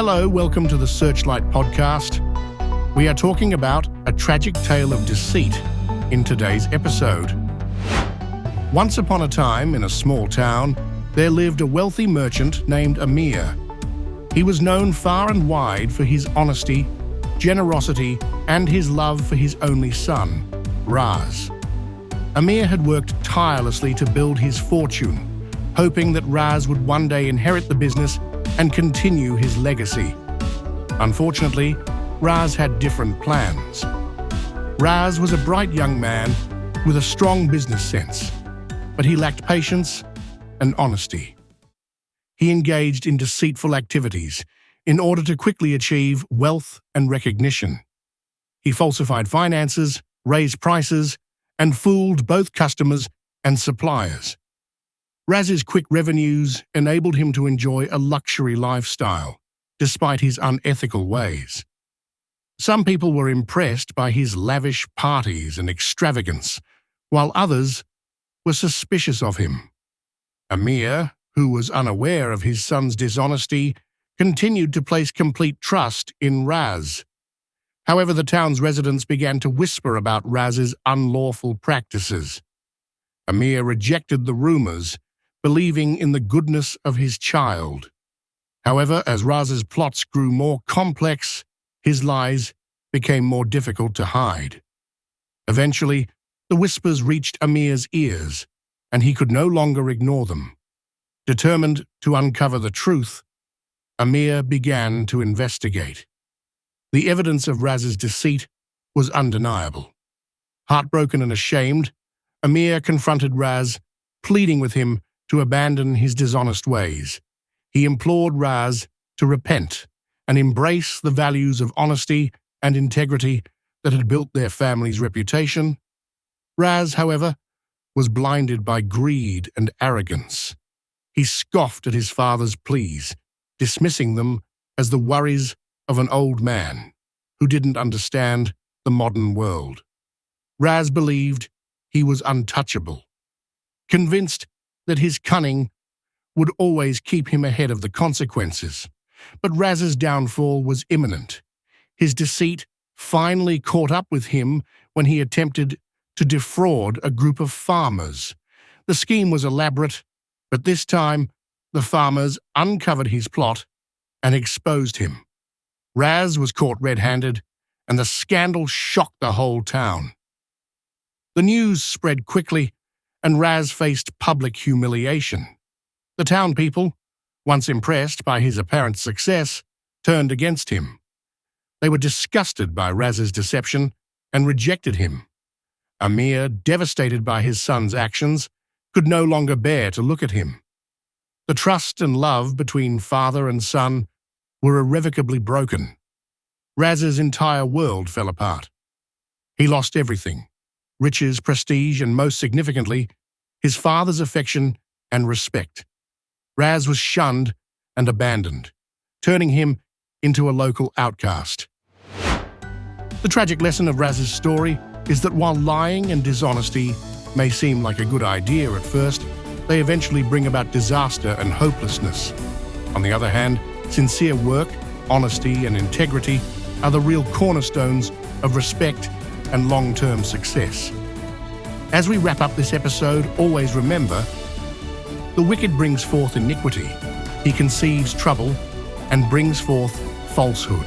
Hello, welcome to the Searchlight podcast. We are talking about a tragic tale of deceit in today's episode. Once upon a time, in a small town, there lived a wealthy merchant named Amir. He was known far and wide for his honesty, generosity, and his love for his only son, Raz. Amir had worked tirelessly to build his fortune, hoping that Raz would one day inherit the business and continue his legacy. Unfortunately, Raz had different plans. Raz was a bright young man with a strong business sense, but he lacked patience and honesty. He engaged in deceitful activities in order to quickly achieve wealth and recognition. He falsified finances, raised prices, and fooled both customers and suppliers. Raz's quick revenues enabled him to enjoy a luxury lifestyle, despite his unethical ways. Some people were impressed by his lavish parties and extravagance, while others were suspicious of him. Amir, who was unaware of his son's dishonesty, continued to place complete trust in Raz. However, the town's residents began to whisper about Raz's unlawful practices. Amir rejected the rumors, believing in the goodness of his child. However, as Raz's plots grew more complex, his lies became more difficult to hide. Eventually, the whispers reached Amir's ears, and he could no longer ignore them. Determined to uncover the truth, Amir began to investigate. The evidence of Raz's deceit was undeniable. Heartbroken and ashamed, Amir confronted Raz, pleading with him to abandon his dishonest ways. He implored Raz to repent and embrace the values of honesty and integrity that had built their family's reputation. Raz, however, was blinded by greed and arrogance. He scoffed at his father's pleas, dismissing them as the worries of an old man who didn't understand the modern world. Raz believed he was untouchable, convinced that his cunning would always keep him ahead of the consequences. But Raz's downfall was imminent. His deceit finally caught up with him when he attempted to defraud a group of farmers. The scheme was elaborate, but this time the farmers uncovered his plot and exposed him. Raz was caught red-handed, and the scandal shocked the whole town. The news spread quickly, and Raz faced public humiliation. The town people, once impressed by his apparent success, turned against him. They were disgusted by Raz's deception and rejected him. Amir, devastated by his son's actions, could no longer bear to look at him. The trust and love between father and son were irrevocably broken. Raz's entire world fell apart. He lost everything: riches, prestige, and most significantly, his father's affection and respect. Raz was shunned and abandoned, turning him into a local outcast. The tragic lesson of Raz's story is that while lying and dishonesty may seem like a good idea at first, they eventually bring about disaster and hopelessness. On the other hand, sincere work, honesty, and integrity are the real cornerstones of respect and long-term success. As we wrap up this episode, always remember, the wicked brings forth iniquity. He conceives trouble and brings forth falsehood.